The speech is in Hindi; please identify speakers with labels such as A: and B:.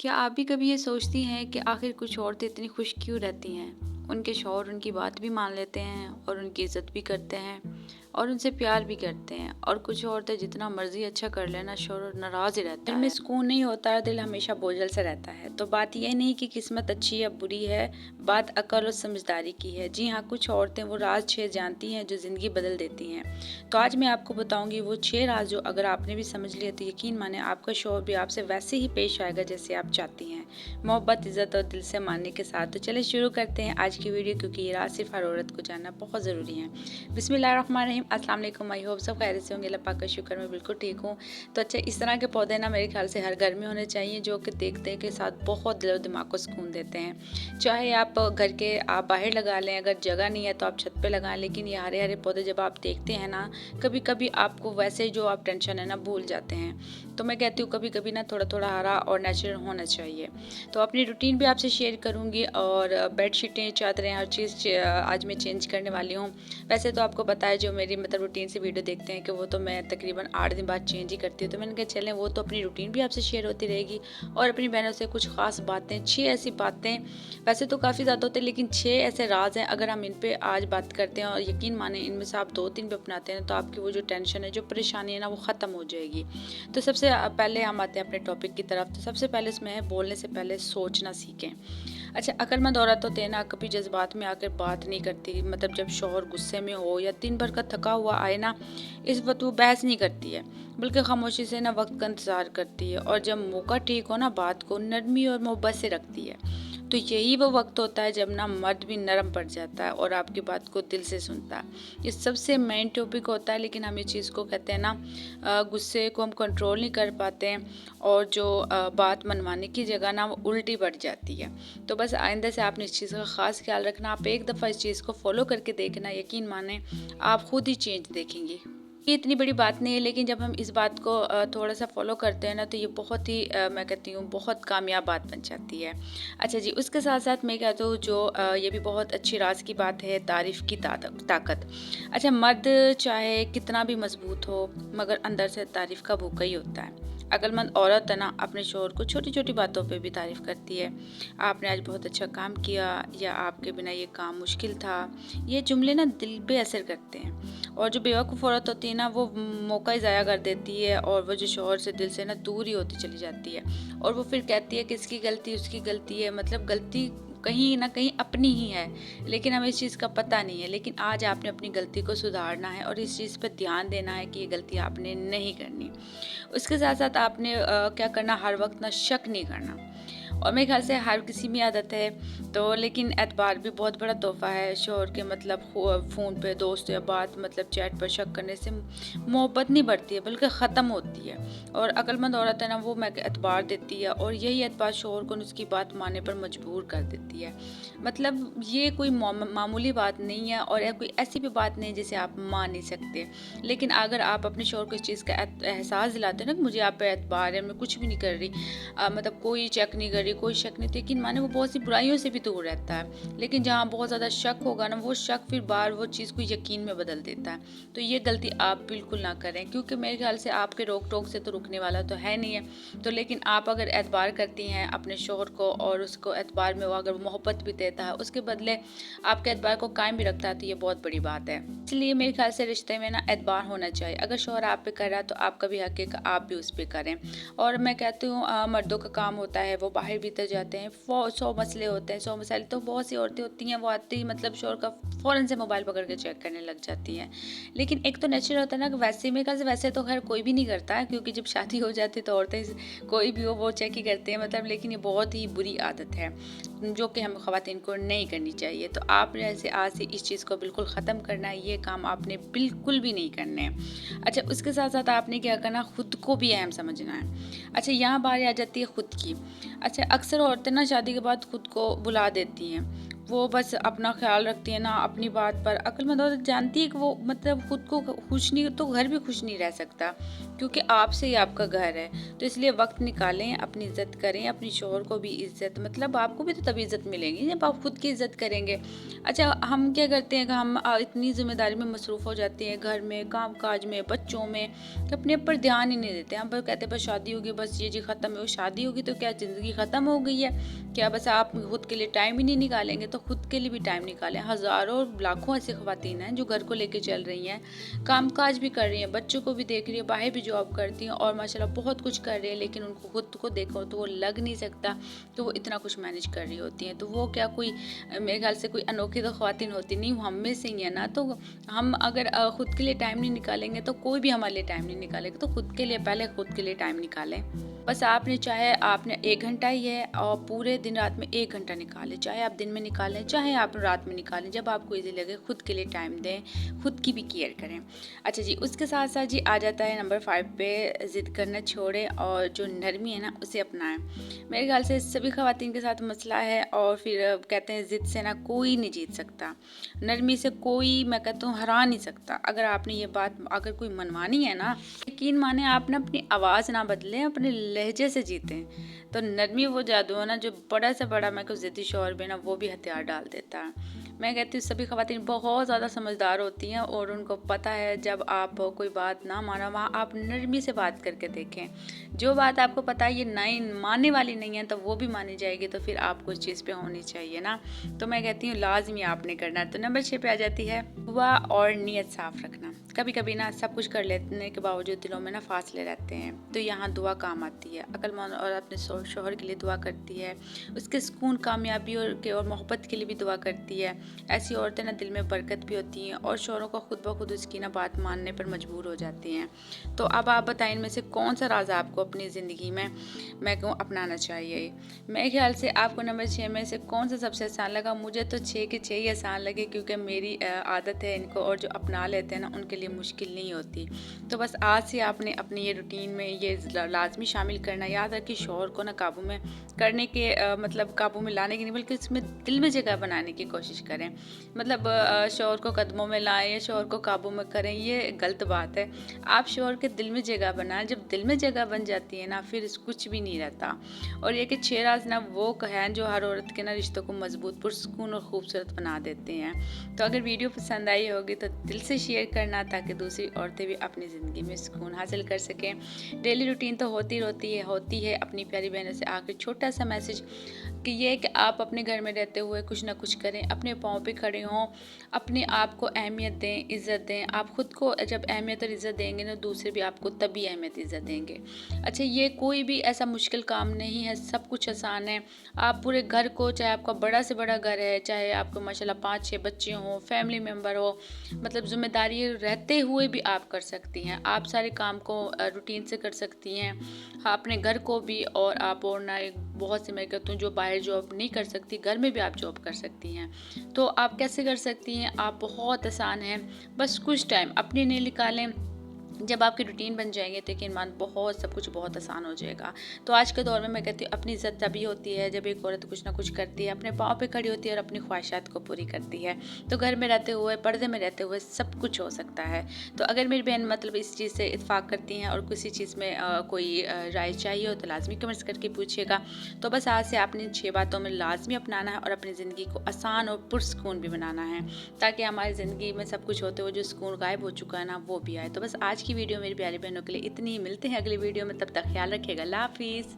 A: क्या आप भी कभी ये सोचती हैं कि आखिर कुछ औरतें इतनी खुश क्यों रहती हैं? उनके शौहर उनकी बात भी मान लेते हैं और उनकी इज़्ज़त भी करते हैं और उनसे प्यार भी करते हैं, और कुछ औरतें जितना मर्ज़ी अच्छा कर लेना, शौहर नाराज़ ही रहता है। दिल में सुकून नहीं होता है, दिल हमेशा बोझल सा रहता है। तो बात ये नहीं कि किस्मत अच्छी या बुरी है, बात अक्ल और समझदारी की है। जी हाँ, कुछ औरतें वो राज़ 6 जानती हैं जो ज़िंदगी बदल देती हैं। तो आज मैं आपको बताऊँगी वो 6 राज़, जो अगर आपने भी समझ लिए तो यकीन माने आपका शौहर भी आपसे वैसे ही पेश आएगा जैसे आप चाहती हैं। मोहब्बत, इज़्ज़त और दिल से मानने के साथ। तो चलिए शुरू करते हैं आज की वीडियो, क्योंकि ये राज़ सिर्फ़ हर औरत को जानना बहुत ज़रूरी है। बिस्मिल्लाहिर्रहमानिर्रहीम। अस्सलाम वालेकुम। आई होप सब खैरियत से होंगे। अल्लाह पाक का शुक्र, मैं बिल्कुल ठीक हूँ। तो अच्छा, इस तरह के पौधे ना मेरे ख्याल से हर घर में होने चाहिए, जो कि देखने के साथ बहुत दिल और दिमाग को सुकून देते हैं। चाहे आप घर के आप बाहर लगा लें, अगर जगह नहीं है तो आप छत पे लगाएं, लेकिन ये हरे हरे पौधे जब आप देखते हैं ना, कभी कभी आपको वैसे जो आप टेंशन है ना भूल जाते हैं। तो मैं कहती हूँ कभी कभी ना थोड़ा थोड़ा हरा और नेचुरल होना चाहिए। तो अपनी रूटीन भी आपसे शेयर करूँगी, और बेडशीटें, चादरें, हर चीज़ आज मैं चेंज करने वाली हूँ। वैसे तो आपको पता है, जो मेरी मतलब रूटीन से वीडियो देखते हैं, कि वो तो मैं तकरीबन 8 दिन बाद चेंज ही करती हूँ। तो मैंने कहा चलें, वो तो अपनी रूटीन भी आपसे शेयर होती रहेगी, और अपनी बहनों से कुछ ख़ास बातें, 6 ऐसी बातें, वैसे तो काफ़ी ज़्यादा होते हैं लेकिन 6 ऐसे राज हैं, अगर हम इन पे आज बात करते हैं और यकीन माने इनमें से आप 2-3 पे अपनाते हैं, तो आपकी वो जो टेंशन है, जो परेशानी है ना, वो ख़त्म हो जाएगी। तो सबसे पहले हम आते हैं अपने टॉपिक की तरफ। तो सबसे पहले इसमें है, बोलने से पहले सोचना सीखें। अच्छा, अक्लमंद औरत होते हैं ना, कभी जज्बात में आकर बात नहीं करती। मतलब जब शौहर गुस्से में हो या दिन भर का थका हुआ आए ना, इस वक्त वो बहस नहीं करती है, बल्कि खामोशी से ना वक्त का इंतज़ार करती है, और जब मौका ठीक हो ना, बात को नरमी और मोहब्बत से रखती है। तो यही वो वक्त होता है जब ना मर्द भी नरम पड़ जाता है और आपकी बात को दिल से सुनता है। ये सबसे मेन टॉपिक होता है, लेकिन हम इस चीज़ को कहते हैं ना, गुस्से को हम कंट्रोल नहीं कर पाते हैं, और जो बात मनवाने की जगह ना वो उल्टी बढ़ जाती है। तो बस आइंदा से आपने इस चीज़ का ख़ास ख्याल रखना। आप एक दफ़ा इस चीज़ को फॉलो करके देखना, यकीन माने आप खुद ही चेंज देखेंगी। ये इतनी बड़ी बात नहीं है, लेकिन जब हम इस बात को थोड़ा सा फॉलो करते हैं ना, तो ये बहुत ही मैं कहती हूँ बहुत कामयाब बात बन जाती है। अच्छा जी, उसके साथ साथ मैं कहती हूँ जो ये भी बहुत अच्छी राज की बात है, तारीफ़ की ताकत। अच्छा, मर्द चाहे कितना भी मजबूत हो, मगर अंदर से तारीफ़ का भूखा ही होता है। अक्लमंद औरत है ना, अपने शौहर को छोटी छोटी बातों पे भी तारीफ़ करती है। आपने आज बहुत अच्छा काम किया, या आपके बिना ये काम मुश्किल था। ये जुमले ना दिल पे असर करते हैं, और जो बेवकूफ़ औरत होती है ना, वो मौका ही ज़ाया कर देती है, और वो जो शौहर से दिल से ना दूर ही होती चली जाती है, और वो फिर कहती है कि इसकी गलती, उसकी गलती है। मतलब गलती कहीं ना कहीं अपनी ही है, लेकिन हमें इस चीज़ का पता नहीं है। लेकिन आज आपने अपनी गलती को सुधारना है, और इस चीज़ पर ध्यान देना है कि ये गलती आपने नहीं करनी। उसके साथ साथ आपने क्या करना, हर वक्त ना शक नहीं करना। और मेरे ख्याल से हर किसी में आदत है, तो लेकिन एतबार भी बहुत बड़ा तोहफ़ा है। शौहर के मतलब फ़ोन पे दोस्त या बात मतलब चैट पर शक करने से मोहब्बत नहीं बढ़ती है, बल्कि ख़त्म होती है। और अक्लमंद औरत है ना, वो मैं एतबार देती है, और यही एतबार शौहर को उसकी बात मानने पर मजबूर कर देती है। मतलब ये कोई मामूली बात नहीं है, और कोई ऐसी भी बात नहीं जिसे आप मान नहीं सकते। लेकिन अगर आप अपने शौहर को इस चीज़ का एहसास दिलाते हैं ना, कि मुझे आप पे एतबार है, मैं कुछ भी नहीं कर रही, मतलब कोई चेक नहीं कर रही, कोई शक नहीं, तो यकीन माने वो बहुत सी बुराइयों से भी दूर रहता है। लेकिन जहाँ बहुत ज़्यादा शक होगा ना, वो शक फिर बार वो चीज़ को यकीन में बदल देता है। तो ये गलती आप बिल्कुल ना करें, क्योंकि मेरे ख्याल से आपके रोक टोक से तो रुकने वाला तो है नहीं है। तो लेकिन आप अगर एतबार करती हैं अपने शौहर को, और उसको एतबार में वो अगर मोहब्बत भी देता है, उसके बदले आपके एतबार को कायम भी रखता है, तो ये बहुत बड़ी बात है। इसलिए मेरे ख्याल से रिश्ते में ना एतबार होना चाहिए। अगर शौहर आप पे कर रहा है, तो आपका भी हक है कि आप भी उस पर करें। और मैं कहती हूँ मर्दों का काम होता है, वो बाहर भीतर जाते हैं, 100 मसले होते हैं, 100 मसाइल। तो बहुत सी औरतें होती हैं, वो आती ही मतलब शौहर का फ़ौरन से मोबाइल पकड़ के चेक करने लग जाती हैं। लेकिन एक तो नेचर होता है ना, कि वैसे मेरे ख्याल से वैसे तो खैर कोई भी नहीं करता है, क्योंकि जब शादी हो जाती है तो औरतें कोई भी हो वो चेक ही करते हैं, मतलब। लेकिन ये बहुत ही बुरी आदत है, जो कि हम ख़वातीन को नहीं करनी चाहिए। तो आपने ऐसे आज से इस चीज़ को बिल्कुल ख़त्म करना है, ये काम आपने बिल्कुल भी नहीं करने हैं। अच्छा, उसके साथ साथ आपने क्या करना, खुद को भी अहम समझना है। अच्छा, यहाँ बारी आ जाती है खुद की। अच्छा, अक्सर औरतें ना शादी के बाद खुद को भुला देती हैं, वो बस अपना ख्याल रखती है ना अपनी बात पर। अक्लमंद औरत जानती है कि वो मतलब खुद को खुश नहीं तो घर भी खुश नहीं रह सकता, क्योंकि आपसे ही आपका घर है। तो इसलिए वक्त निकालें, अपनी इज्जत करें, अपनी शोहर को भी इज्जत, मतलब आपको भी तो तभी इज्जत मिलेगी जब आप खुद की इज्जत करेंगे। अच्छा, हम क्या करते हैं कि हम इतनी जिम्मेदारी में मसरूफ़ हो जाते हैं, घर में काम काज में, बच्चों में, कि अपने ऊपर ध्यान ही नहीं देते। हम बस कहते हैं बस शादी होगी, बस ये जी ख़त्म है। वो शादी होगी तो क्या ज़िंदगी ख़त्म हो गई है क्या? बस आप खुद के लिए टाइम ही नहीं निकालेंगे। तो खुद के लिए भी टाइम निकालें। हज़ारों लाखों ऐसी ख़वातीन हैं जो घर को लेके चल रही हैं, काम काज भी कर रही हैं, बच्चों को भी देख रही है, बाहर भी जॉब करती हैं और माशाल्लाह बहुत कुछ कर रही है, लेकिन उनको खुद को देखो तो वो लग नहीं सकता कि वो इतना कुछ मैनेज कर रही होती हैं। तो वो क्या कोई मेरे ख्याल से कोई अनोखी तो ख़वातीन होती नहीं, वो हम में से ही है ना। तो हम अगर खुद के लिए टाइम नहीं निकालेंगे तो कोई भी हमारे लिए टाइम नहीं निकालेगा। तो खुद के लिए पहले खुद के लिए टाइम निकालें। बस आपने चाहे आपने 1 घंटा ही है और पूरे दिन रात में 1 घंटा निकालें, चाहे आप दिन में निकालें, चाहे आप रात में निकालें, जब आपको ईज़ी लगे खुद के लिए टाइम दें, खुद की भी केयर करें। अच्छा जी, उसके साथ-साथ जी आ जाता है नंबर 5 पे, ज़िद करना छोड़ें और जो नरमी है ना उसे अपनाएँ। मेरे ख्याल से सभी ख़वातीन के साथ मसला है और फिर कहते हैं ज़िद से ना कोई नहीं जीत सकता, नरमी से कोई मैं कहता हूँ हरा नहीं सकता। अगर आपने ये बात अगर कोई मनवानी है ना, यकीन माने आप ना अपनी आवाज़ ना बदलें, अपने लहजे से जीतें। तो नरमी वो जादू है ना जो बड़ा से बड़ा मैं कहूँ ज़िद्दी शौहर भी ना वो भी हथियार डाल देता है। मैं कहती हूँ सभी ख़वातीन बहुत ज़्यादा समझदार होती हैं और उनको पता है जब आप कोई बात ना माना वहाँ आप नरमी से बात करके देखें। जो बात आपको पता है ये नहीं मानने वाली नहीं है तो वो भी मानी जाएगी, तो फिर आपको उस चीज़ पे होनी चाहिए ना। तो मैं कहती हूँ लाज़मी आपने करना है। तो नंबर 6 पे आ जाती है दुआ और नीयत साफ़ रखना। कभी कभी ना सब कुछ कर लेने के बावजूद दिलों में ना फासले रहते हैं, तो यहाँ दुआ काम आती है। अक्लमंद और अपने शौहर के लिए दुआ करती है, उसके सुकून कामयाबी और मोहब्बत के लिए भी दुआ करती है। ऐसी औरतें ना दिल में बरकत भी होती हैं और शौहरों को खुद ब खुद उसकी ना बात मानने पर मजबूर हो जाती हैं। तो अब आप बताएं इनमें से कौन सा राज आपको अपनी ज़िंदगी में मैं कहूँ अपनाना चाहिए। मेरे ख्याल से आपको नंबर 6 में से कौन सा सबसे आसान लगा? मुझे तो 6 के 6 ही आसान लगे, क्योंकि मेरी आदत है इनको, और जो अपना लेते हैं ना उनके लिए मुश्किल नहीं होती। तो बस आज से आपने अपनी ये रूटीन में ये लाजमी शामिल करना। याद रखिए शौहर को ना काबू में करने के मतलब काबू में लाने की नहीं, बल्कि उसमें दिल में जगह बनाने की कोशिश करें। मतलब शौहर को कदमों में लाएं या शौहर को काबू में करें, ये गलत बात है। आप शौहर के दिल में जगह बनाएं। जब दिल में जगह बन जाती है ना फिर कुछ भी नहीं रहता। और ये कि 6 राज ना वो हैं जो हर औरत के ना रिश्तों को मजबूत, पुरसुकून और खूबसूरत बना देते हैं। तो अगर वीडियो पसंद आई होगी तो दिल से शेयर करना, ताकि दूसरी औरतें भी अपनी ज़िंदगी में सुकून हासिल कर सकें। डेली रूटीन तो होती है अपनी प्यारी बहनों से आखिर छोटा सा मैसेज कि ये कि आप अपने घर में रहते हुए कुछ ना कुछ करें, अपने पाँव पे खड़े हों, अपने आप को अहमियत दें, इज़्ज़त दें। आप ख़ुद को जब अहमियत और इज़्ज़त देंगे ना दूसरे भी आपको तभी अहमियत इज़्ज़त देंगे। अच्छा, ये कोई भी ऐसा मुश्किल काम नहीं है, सब कुछ आसान है। आप पूरे घर को, चाहे आपका बड़ा से बड़ा घर है, चाहे आपको माशाल्लाह 5-6 बच्चे हों, फैमिली मेम्बर हो, मतलब ज़िम्मेदारी रहते हुए भी आप कर सकती हैं। आप सारे काम को रूटीन से कर सकती हैं, हाँ, अपने घर को भी। और आप और ना एक बहुत सी मैं कहती हूँ जो बाहर जॉब नहीं कर सकती, घर में भी आप जॉब कर सकती हैं। तो आप कैसे कर सकती हैं? आप बहुत आसान है, बस कुछ टाइम अपने लिए निकालें। जब आपकी रूटीन बन जाएंगे तो यकीन मान बहुत सब कुछ बहुत आसान हो जाएगा। तो आज के दौर में मैं कहती हूँ अपनी इज़्ज़त तभी होती है जब एक औरत कुछ ना कुछ करती है, अपने पाँव पे खड़ी होती है और अपनी ख्वाहिशात को पूरी करती है। तो घर में रहते हुए, पर्दे में रहते हुए सब कुछ हो सकता है। तो अगर मेरी बहन मतलब इस चीज़ से इत्फाक करती हैं और किसी चीज़ में कोई राय चाहिए हो तो लाजमी कमेंट्स करके पूछिएगा। तो बस आज से आपने इन 6 बातों में लाजमी अपनाना है और अपनी ज़िंदगी को आसान और पुरसुकून भी बनाना है, ताकि हमारी ज़िंदगी में सब कुछ होते हुए जो सुकून गायब हो चुका है ना वो भी आए। तो बस आज की वीडियो मेरी प्यारी बहनों के लिए इतनी ही। मिलते हैं अगली वीडियो में, तब तक ख्याल रखिएगा। अल्लाह हाफिज़।